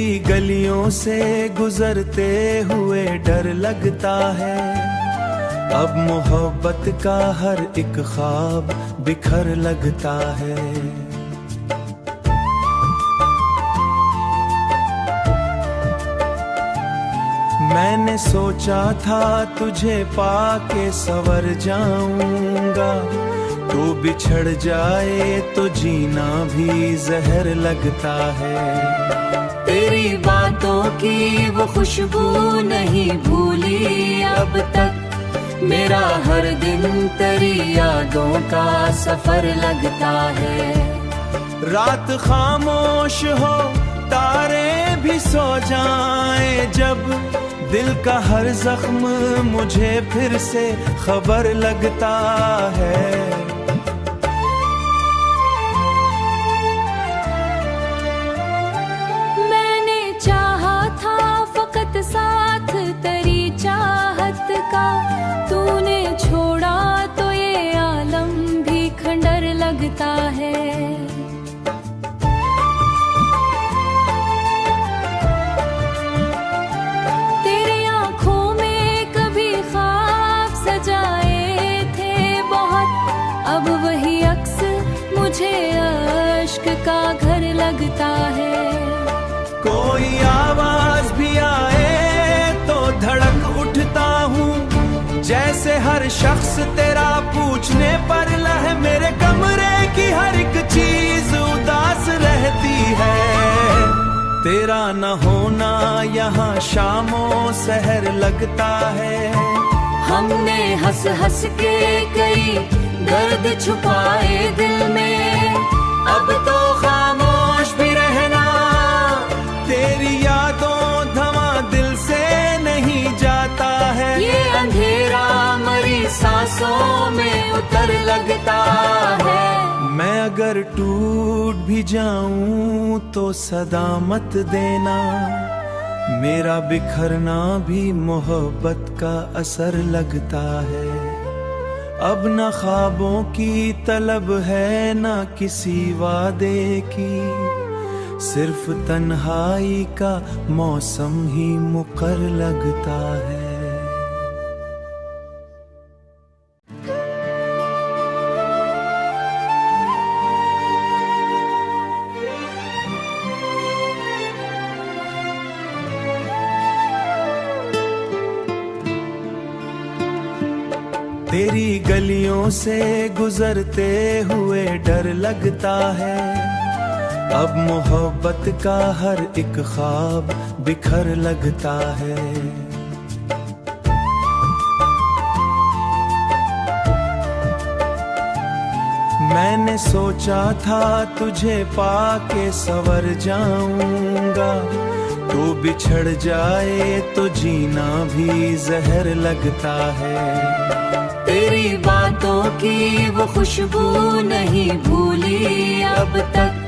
तेरी गलियों से गुजरते हुए डर लगता है, अब मोहब्बत का हर एक ख्वाब बिखर लगता है। मैंने सोचा था तुझे पाके संवर जाऊंगा, तू बिछड़ जाए तो जीना भी जहर लगता है। तेरी बातों की वो खुशबू नहीं भूली अब तक, मेरा हर दिन तेरी यादों का सफर लगता है। रात खामोश हो तारे भी सो जाएं जब, दिल का हर जख्म मुझे फिर से खबर लगता है। साथ तेरी चाहत का तूने छोड़ा तो ये आलम भी खंडर लगता है। तेरी आंखों में कभी ख्वाब सजाए थे बहुत, अब वही अक्स मुझे अश्क का घर लगता है। कोई आवाज भी आए तो धड़क उठता हूँ, जैसे हर शख्स तेरा पूछने पर लह, मेरे कमरे की हर एक चीज उदास रहती है। तेरा न होना यहाँ शामों सहर लगता है। हमने हंस हंस के कई दर्द छुपाए दिल में, अब तो खामोश भी रहना, तेरी यादों धमा दिल से नहीं जाता है। ये अंधेरा मरी सांसों में उतर लगता है। मैं अगर टूट भी जाऊं तो सदा मत देना, मेरा बिखरना भी मोहब्बत का असर लगता है। अब न ख्वाबों की तलब है न किसी वादे की, सिर्फ तन्हाई का मौसम ही मुकर लगता है। तेरी गलियों से गुजरते हुए डर लगता है, अब मोहब्बत का हर एक ख्वाब बिखर लगता है। मैंने सोचा था तुझे पाके संवर जाऊंगा, तू बिछड़ जाए तो जीना भी जहर लगता है। तेरी बातों की वो खुशबू नहीं भूली अब तक,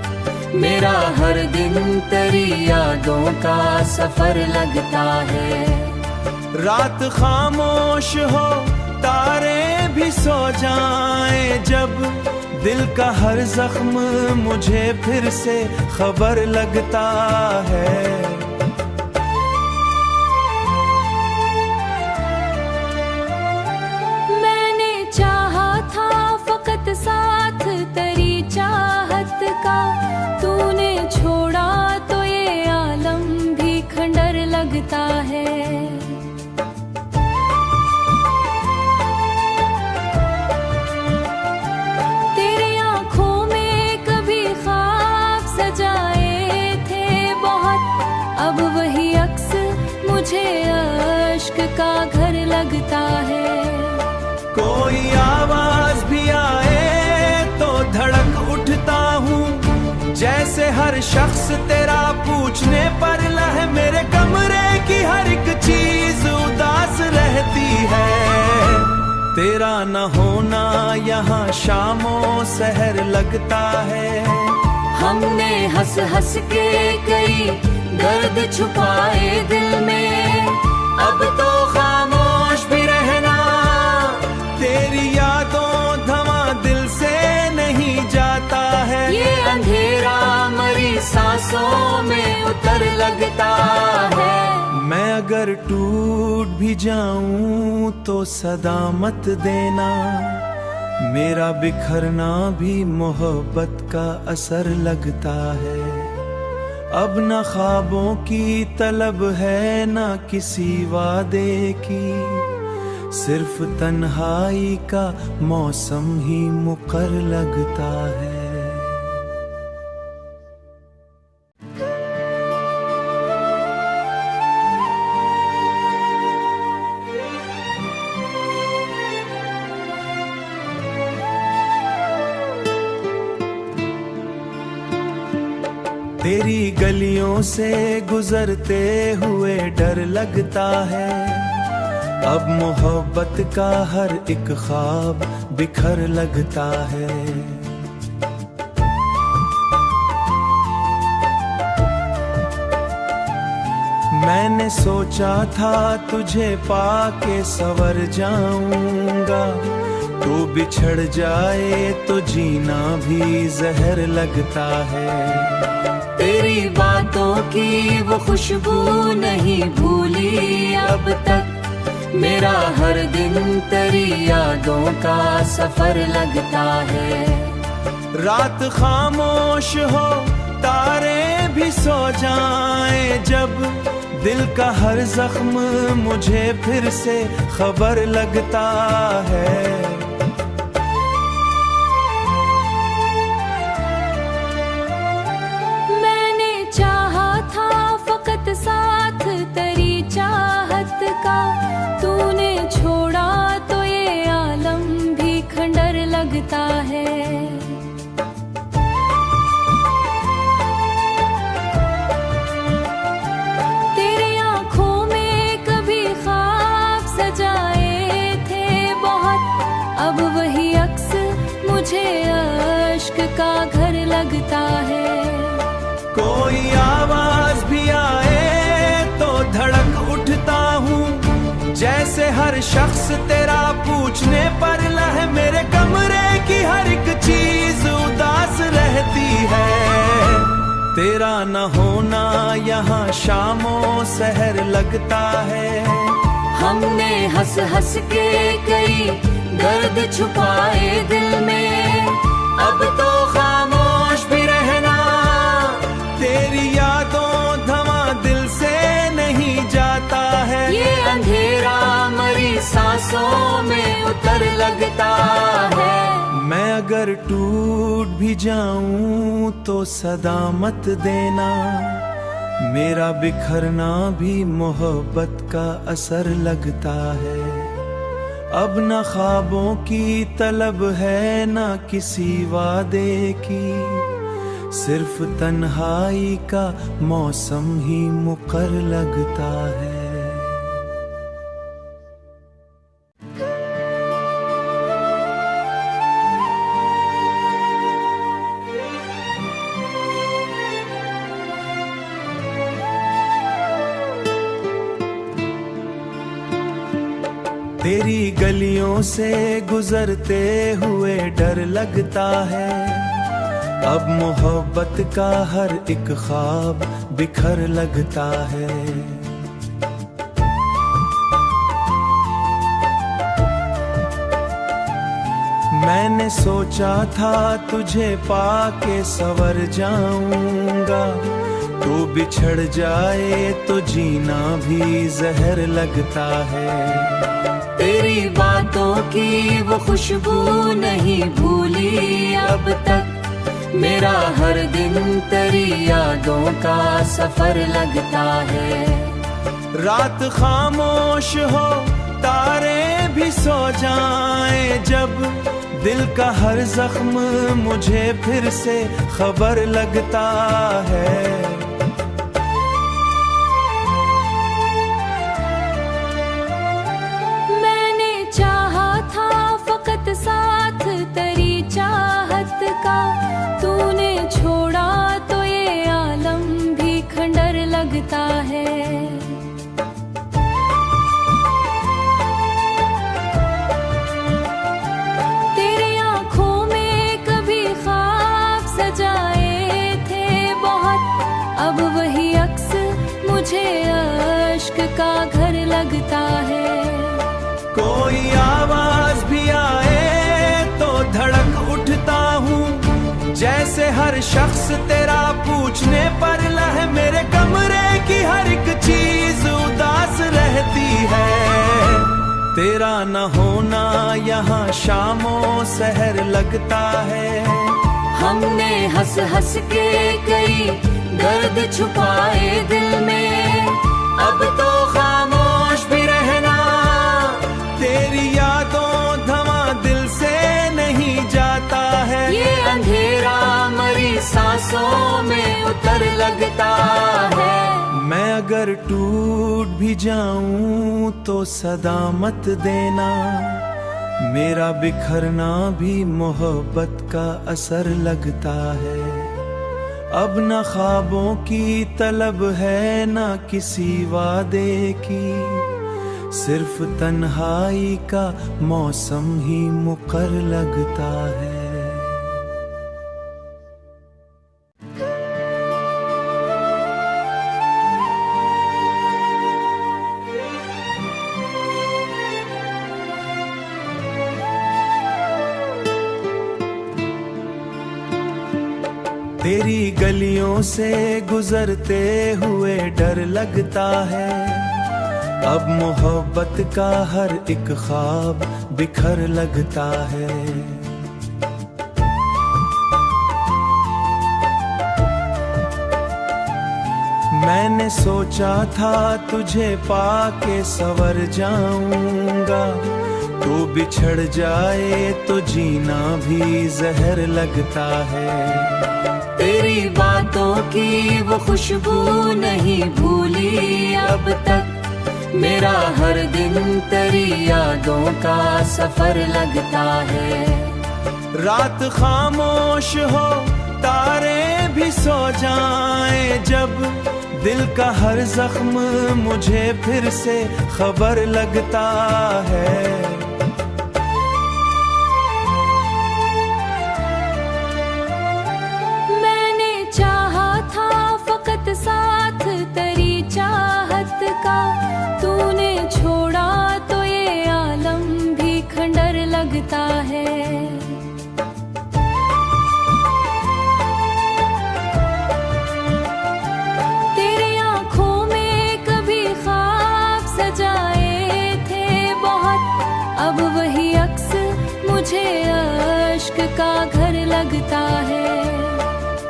मेरा हर दिन तेरी यादों का सफर लगता है। रात खामोश हो तारे भी सो जाएं जब, दिल का हर जख्म मुझे फिर से खबर लगता है। साथ तेरी चाहत का तूने छोड़ा तो ये आलम भी खंडर लगता है। तेरी आंखों में कभी ख्वाब सजाए थे बहुत, अब वही अक्स मुझे अश्क का घर लगता है। कोई आवाज भी आए तो धड़क उठता हूँ, जैसे हर शख्स तेरा पूछने पर लह, मेरे कमरे की हर एक चीज उदास रहती है। तेरा न होना यहाँ शामों सहर लगता है। हमने हंस हंस के कई दर्द छुपाए दिल में, अब तो खामोश भी रहना, तेरी यादों धमा दिल से नहीं जाता है। ये अंधेरा मरी सांस सांसों में उतर लगता है। मैं अगर टूट भी जाऊं तो सदा मत देना, मेरा बिखरना भी मोहब्बत का असर लगता है। अब न ख्वाबों की तलब है न किसी वादे की, सिर्फ तन्हाई का मौसम ही मुकर लगता है। तेरी गलियों से गुजरते हुए डर लगता है, अब मोहब्बत का हर एक ख्वाब बिखर लगता है। मैंने सोचा था तुझे पाके संवर जाऊंगा, तो बिछड़ जाए तो जीना भी जहर लगता है। तेरी बातों की वो खुशबू नहीं भूली अब तक, मेरा हर दिन तेरी यादों का सफर लगता है। रात खामोश हो तारे भी सो जाएं जब, दिल का हर जख्म मुझे फिर से खबर लगता है। साथ तेरी चाहत का तूने छोड़ा तो ये आलम भी खंडर लगता है। तेरी आंखों में कभी ख्वाब सजाए थे बहुत, अब वही अक्स मुझे अश्क का घर लगता है। कोई आवाज भी आए तो धड़क उठता हूँ, जैसे हर शख्स तेरा पूछने पर लह मेरे कमरे की हर एक चीज उदास रहती है। तेरा न होना यहाँ शामों सहर लगता है। हमने हंस हंस के कई दर्द छुपाए दिल में, अब तो खामोश भी रहना, तेरी यादों धमा दिल से नहीं जाता है। ये अंधेरा मरी सांसों में उतर लगता है। मैं अगर टूट भी जाऊं तो सदा मत देना, मेरा बिखरना भी मोहब्बत का असर लगता है। अब न ख्वाबों की तलब है न किसी वादे की, सिर्फ तन्हाई का मौसम ही मुकर लगता है। तेरी गलियों से गुजरते हुए डर लगता है, अब मोहब्बत का हर एक ख्वाब बिखर लगता है। मैंने सोचा था तुझे पाके संवर जाऊंगा, तो बिछड़ जाए तो जीना भी जहर लगता है। तेरी बातों की वो खुशबू नहीं भूली अब तक, मेरा हर दिन तेरी यादों का सफर लगता है। रात खामोश हो तारे भी सो जाएं जब, दिल का हर जख्म मुझे फिर से खबर लगता है। साथ तेरी चाहत का तूने छोड़ा तो ये आलम भी खंडर लगता है। तेरी आंखों में कभी ख्वाब सजाए थे बहुत, का घर लगता है। कोई आवाज भी आए तो धड़क उठता हूँ, जैसे हर शख्स तेरा पूछने पर लह मेरे कमरे की हर एक चीज उदास रहती है। तेरा न होना यहाँ शामों सहर लगता है। हमने हंस हंस के कई दर्द छुपाए दिल में, अब तो खामोश भी रहना, तेरी यादों धवां दिल से नहीं जाता है। ये अंधेरा मरी सांसों में उतर लगता है। मैं अगर टूट भी जाऊं तो सदा मत देना, मेरा बिखरना भी मोहब्बत का असर लगता है। अब न ख्वाबों की तलब है न किसी वादे की, सिर्फ तन्हाई का मौसम ही मुकर लगता है। तेरी गलियों से गुजरते हुए डर लगता है। अब मोहब्बत का हर एक ख्वाब बिखर लगता है। मैंने सोचा था तुझे पाके संवर जाऊंगा, तो बिछड़ जाए तो जीना भी जहर लगता है। तेरी बातों की वो खुशबू नहीं भूली अब तक, मेरा हर दिन तेरी यादों का सफर लगता है। रात खामोश हो तारे भी सो जाएं, जब दिल का हर जख्म मुझे फिर से खबर लगता है। साथ तेरी चाहत का तूने छोड़ा तो ये आलम भी खंडर लगता है। तेरी आंखों में कभी ख्वाब सजाए थे बहुत, अब वही अक्स मुझे अश्क का घर लगता है।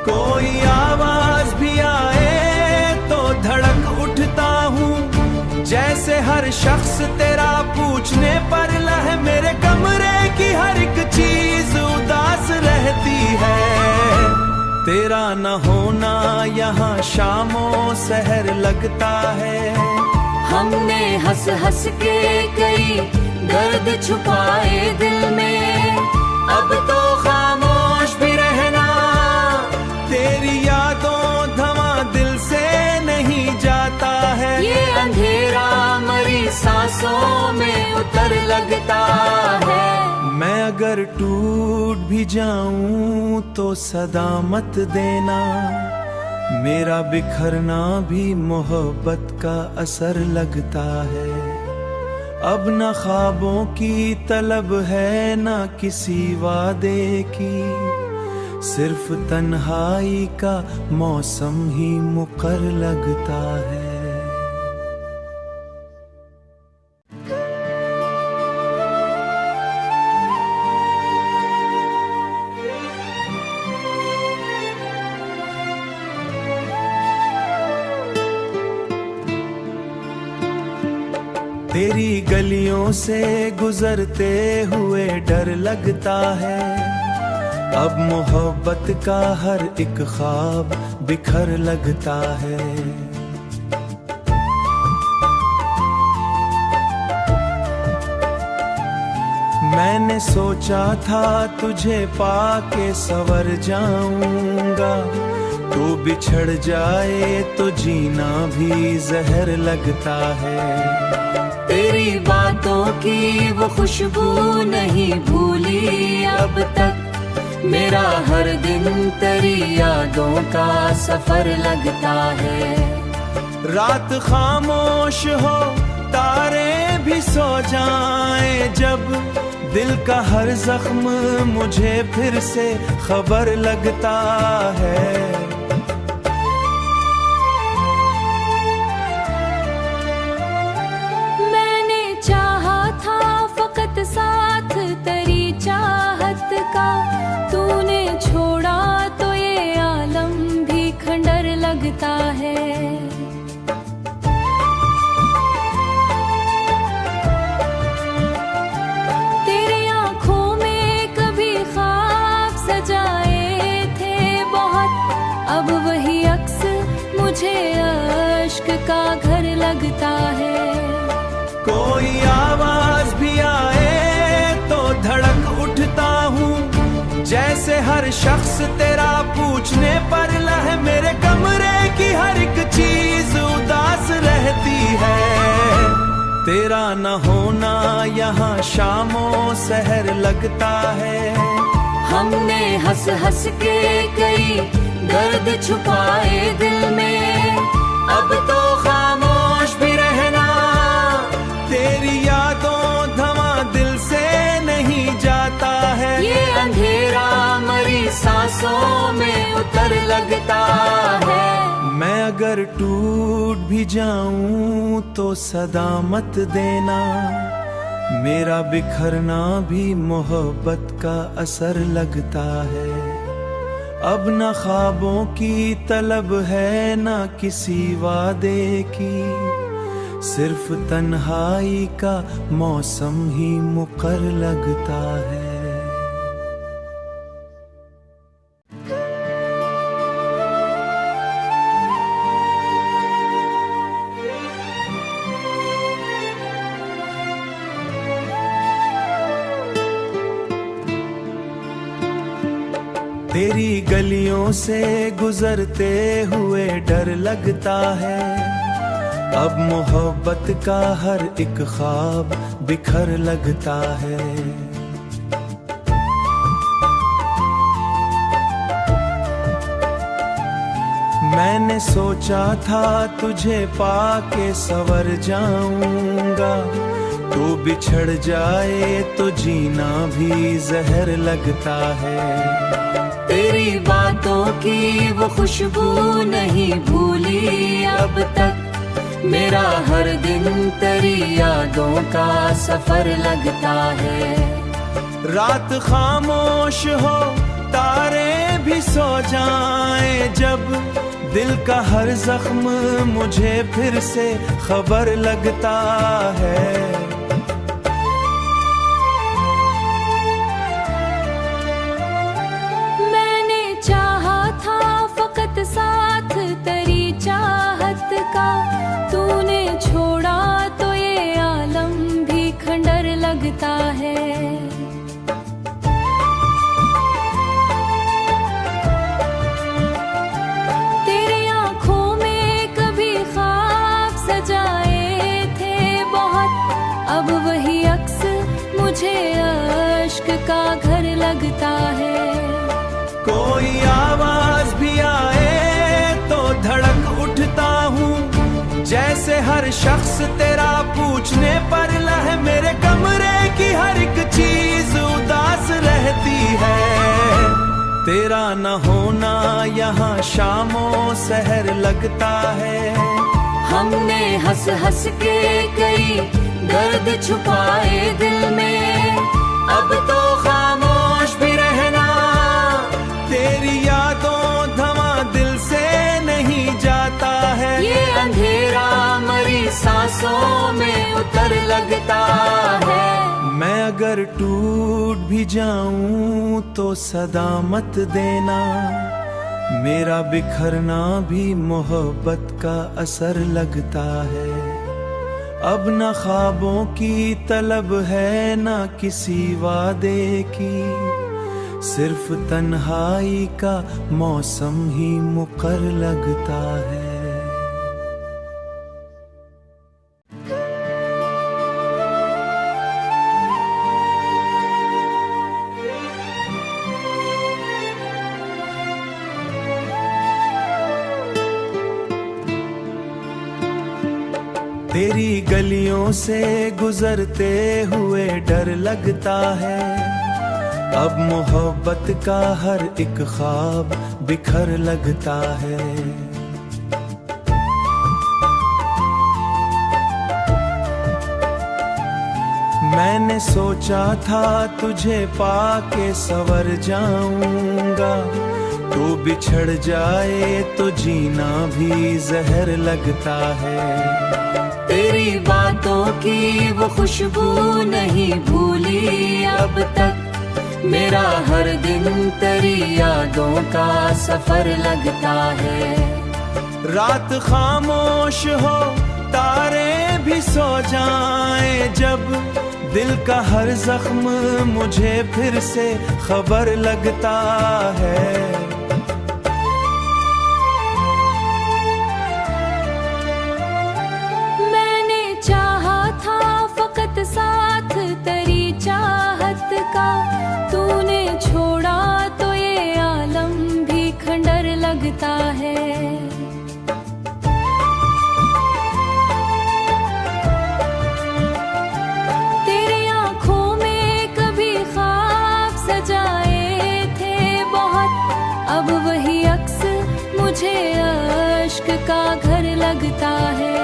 कोई आवाज भी आए तो धड़क उठता हूँ, जैसे हर शख्स तेरा पूछने पर लह मेरे कमरे की हर एक चीज उदास रहती है। तेरा न होना यहाँ शामों सहर लगता है। हमने हंस हंस के कई दर्द छुपाए दिल में, अब तो खामोश भी रहना, तेरी यादों धवां दिल से नहीं जाता है। ये अंधेरा मरी सांसों में उतर लगता है। मैं अगर टूट भी जाऊं तो सदा मत देना, मेरा बिखरना भी मोहब्बत का असर लगता है। अब न ख्वाबों की तलब है न किसी वादे की, सिर्फ तन्हाई का मौसम ही मुकर लगता है। तेरी गलियों से गुजरते हुए डर लगता है। अब मोहब्बत का हर एक ख्वाब बिखर लगता है। मैंने सोचा था तुझे पाके संवर जाऊंगा, तो बिछड़ जाए तो जीना भी जहर लगता है। तेरी बातों की वो खुशबू नहीं भूली अब तक, मेरा हर दिन तेरी यादों का सफर लगता है। रात खामोश हो तारे भी सो जाएं, जब दिल का हर जख्म मुझे फिर से खबर लगता है। मैंने चाहा था फकत साथ तेरी चाहत का, तूने छोड़ा तो ये आलम भी खंडर लगता है। अब वही अक्स मुझे अश्क का घर लगता है। कोई आवाज भी आए तो धड़क उठता हूँ, जैसे हर शख्स तेरा पूछने पर लह मेरे कमरे की हर एक चीज उदास रहती है। तेरा न होना यहाँ शामों सहर लगता है। हमने हंस हंस के कई दर्द छुपाए दिल में, अब तो खामोश भी रहना, तेरी यादों धमा दिल से नहीं जाता है। ये अंधेरा मरी सांसों में उतर लगता है। मैं अगर टूट भी जाऊं तो सदा मत देना, मेरा बिखरना भी मोहब्बत का असर लगता है। अब न ख्वाबों की तलब है न किसी वादे की, सिर्फ तन्हाई का मौसम ही मुकर लगता है। तेरी गलियों से गुजरते हुए डर लगता है। अब मोहब्बत का हर एक ख्वाब बिखर लगता है। मैंने सोचा था तुझे पाके संवर जाऊंगा, तो बिछड़ जाए तो जीना भी जहर लगता है। तेरी बातों की वो खुशबू नहीं भूली अब तक, मेरा हर दिन तेरी यादों का सफर लगता है। रात खामोश हो तारे भी सो जाएं, जब दिल का हर जख्म मुझे फिर से खबर लगता है। साथ तेरी चाहत का, तूने छोड़ा तो ये आलम भी खंडर लगता है। तेरी आंखों में कभी ख्वाब सजाए थे बहुत, अब वही अक्स मुझे अश्क का घर लगता है। कोई आवाज भी आए तो धड़क उठता हूँ, जैसे हर शख्स तेरा पूछने पर लह मेरे कमरे की हर एक चीज उदास रहती है। तेरा न होना यहाँ शामों सहर लगता है। हमने हंस हंस के कई दर्द छुपाए दिल में, अब तो खामोश भी रहना, तेरी यादों धमा दिल से नहीं जाता है। ये अंधेरा मरी सांसों में उतर लगता है। मैं अगर टूट भी जाऊं तो सदा मत देना, मेरा बिखरना भी मोहब्बत का असर लगता है। अब न ख्वाबों की तलब है न किसी वादे की, सिर्फ तन्हाई का मौसम ही मुकर लगता है। तेरी गलियों से गुजरते हुए डर लगता है, अब मोहब्बत का हर एक ख्वाब बिखर लगता है। मैंने सोचा था तुझे पाके संवर जाऊंगा, तू बिछड़ जाए तो जीना भी जहर लगता है। तेरी बातों की वो खुशबू नहीं भूली अब तक, मेरा हर दिन तेरी यादों का सफर लगता है। रात खामोश हो तारे भी सो जाएं जब, दिल का हर जख्म मुझे फिर से खबर लगता है। मैंने चाहा था फकत साथ तेरी चाहत का, तूने छोड़ा तो ये आलम भी खंडर लगता है। अब वही अक्स मुझे अश्क का घर लगता है।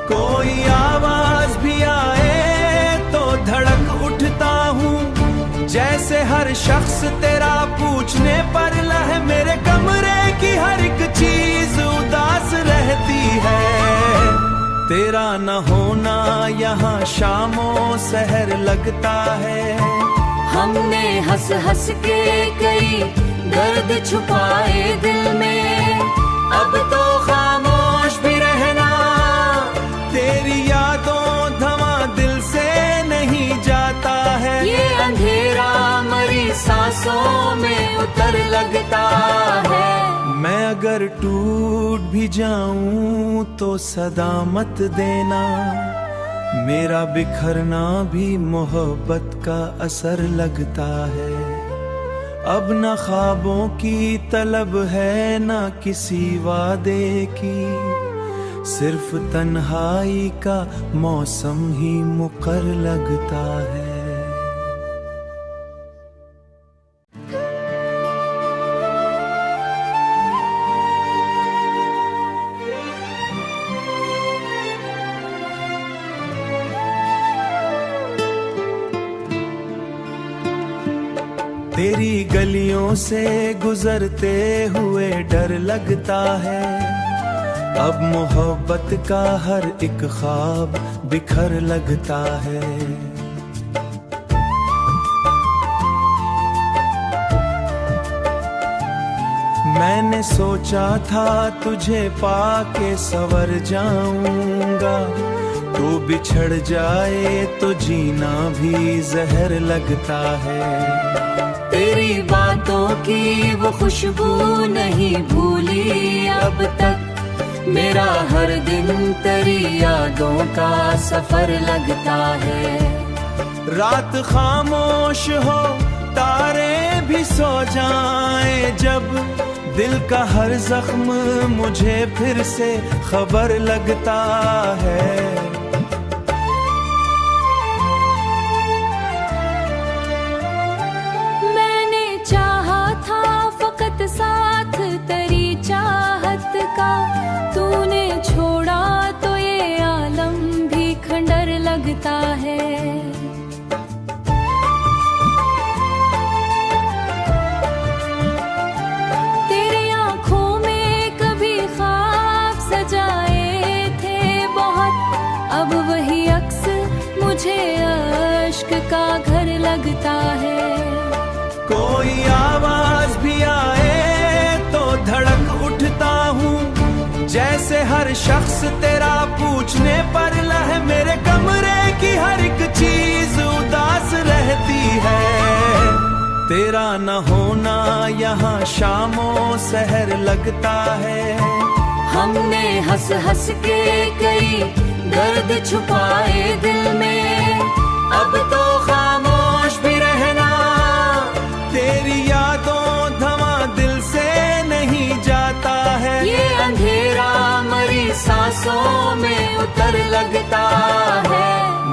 कोई आवाज भी आए तो धड़क उठता हूँ, जैसे हर शख्स तेरा पूछने पर लह मेरे कमरे की हर एक चीज उदास रहती है। तेरा न होना यहाँ शामों सहर लगता है। हमने हंस हंस के कई दर्द छुपाए दिल में, अब तो खामोश भी रहना, तेरी यादों धमा दिल से नहीं जाता है। ये अंधेरा मरी सांसों में उतर लगता है। मैं अगर टूट भी जाऊं तो सदा मत देना, मेरा बिखरना भी मोहब्बत का असर लगता है। अब न ख्वाबों की तलब है न किसी वादे की, सिर्फ तन्हाई का मौसम ही मुकर लगता है। तेरी गलियों से गुजरते हुए डर लगता है, अब मोहब्बत का हर एक ख्वाब बिखर लगता है। मैंने सोचा था तुझे पाके संवर जाऊंगा, तू बिछड़ जाए तो जीना भी जहर लगता है। तेरी बातों की वो खुशबू नहीं भूली अब तक, मेरा हर दिन तेरी यादों का सफर लगता है। रात खामोश हो तारे भी सो जाएं जब, दिल का हर जख्म मुझे फिर से खबर लगता है। साथ तेरी चाहत का, तूने छोड़ा तो ये आलम भी खंडर लगता है। तेरी आंखों में कभी ख्वाब सजाए थे बहुत, अब वही अक्स मुझे अश्क का घर लगता है। कोई आवाज भी आए तो धड़क उठता हूँ, जैसे हर शख्स तेरा पूछने पर लह मेरे कमरे की हर एक चीज उदास रहती है। तेरा न होना यहाँ शामों सहर लगता है। हमने हंस हंस के कई दर्द छुपाए दिल में, अब तो खामोश भी रहना, तेरी यादों धमा दिल से नहीं जाता है। ये अंधेरा मरी सांसों में उतर लगता है।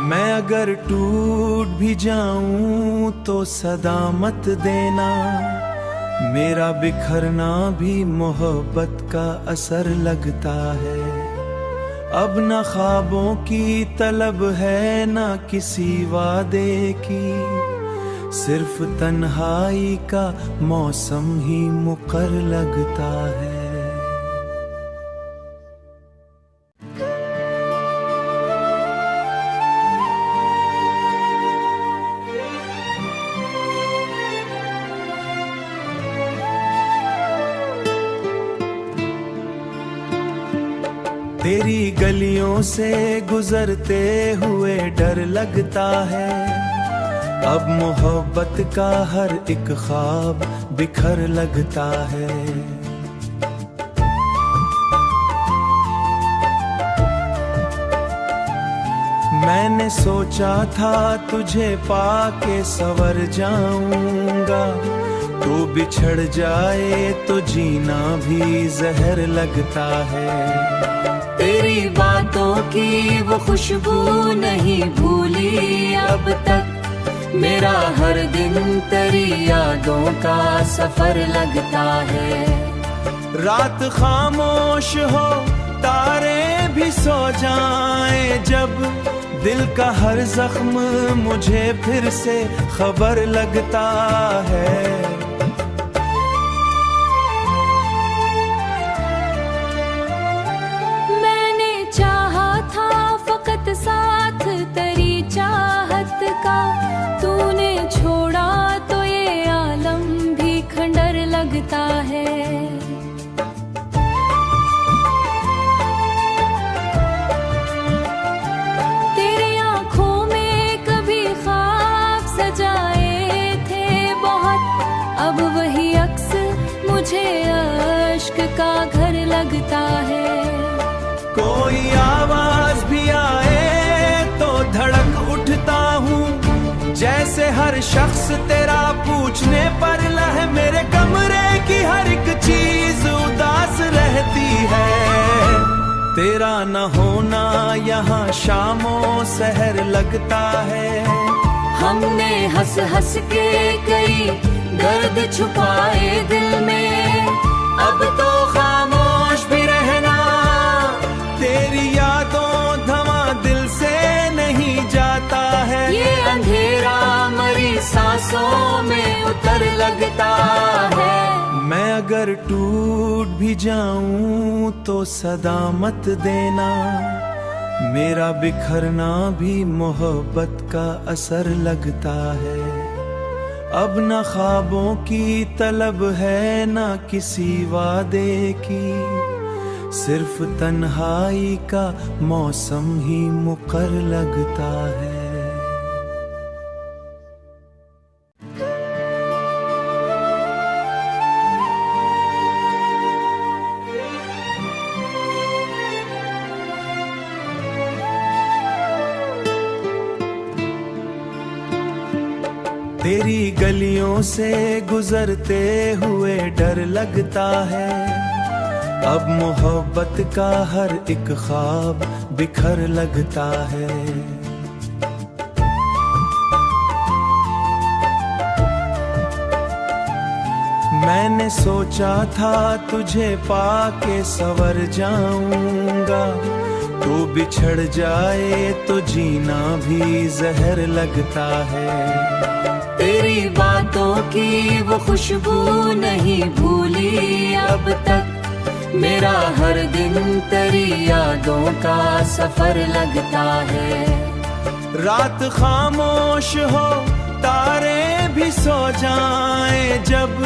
मैं अगर टूट भी जाऊं तो सदा मत देना, मेरा बिखरना भी मोहब्बत का असर लगता है। अब न ख्वाबों की तलब है न किसी वादे की, सिर्फ तन्हाई का मौसम ही मुकर लगता है। तेरी गलियों से गुजरते हुए डर लगता है, अब मोहब्बत का हर एक ख्वाब बिखर लगता है। मैंने सोचा था तुझे पाके संवर जाऊंगा, तो बिछड़ जाए तो जीना भी जहर लगता है। तेरी बातों की वो खुशबू नहीं भूली अब तक, मेरा हर दिन तेरी यादों का सफर लगता है। रात खामोश हो तारे भी सो जाएं जब, दिल का हर जख्म मुझे फिर से खबर लगता है। साथ तेरी चाहत का तूने छोड़ा तो ये आलम भी खंडर लगता है। तेरी आंखों में कभी ख्वाब सजाए थे बहुत, अब वही अक्स मुझे अश्क का घर लगता है। कोई आवाज भी आए तो धड़क उठता हूँ, जैसे हर शख्स तेरा पूछने पर लह मेरे कमरे की हर एक चीज उदास रहती है। तेरा न होना यहाँ शामों सहर लगता है। हमने हंस हंस के कई दर्द छुपाए दिल में, अब तो खामोश भी रहना, तेरी यादों धमा दिल से नहीं जाता है। ये अंधेरा मरी सांसों में उतर लगता है। मैं अगर टूट भी जाऊं तो सदा मत देना, मेरा बिखरना भी मोहब्बत का असर लगता है। अब न ख्वाबों की तलब है न किसी वादे की, सिर्फ तन्हाई का मौसम ही मुकर लगता है। तेरी गलियों से गुजरते हुए डर लगता है, अब मोहब्बत का हर एक ख्वाब बिखर लगता है। मैंने सोचा था तुझे पाके संवर जाऊंगा, तो बिछड़ जाए तो जीना भी जहर लगता है। तेरी बातों की वो खुशबू नहीं भूली अब तक, मेरा हर दिन तेरी यादों का सफर लगता है। रात खामोश हो तारे भी सो जाएं जब,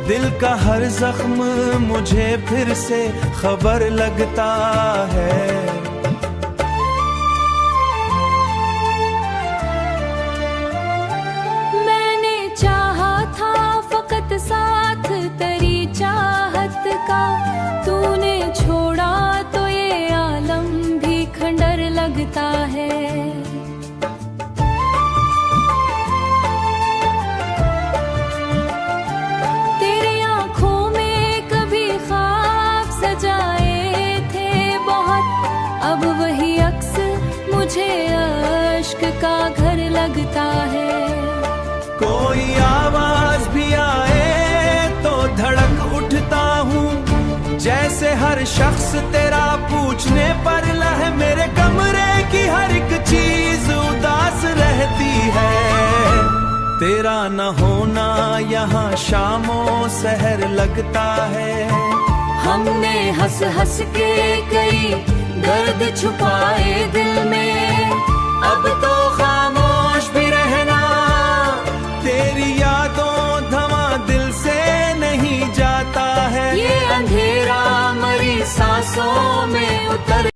दिल का हर जख्म मुझे फिर से खबर लगता है। साथ तेरी चाहत का तूने छोड़ा तो ये आलम भी खंडर लगता है। तेरी आंखों में कभी ख्वाब सजाए थे बहुत, अब वही अक्स मुझे अश्क का घर लगता है। कोई आवाज भी आए तो धड़क उठता हूँ, जैसे हर शख्स तेरा पूछने पर लह मेरे कमरे की हर एक चीज उदास रहती है। तेरा न होना यहाँ शामों सहर लगता है। हमने हंस हंस के कई दर्द छुपाए दिल में, अब तो खामोश भी रहना, तेरी यादों धवां दिल से नहीं जाता है। ये अंधेरा मरी सांसों में उतर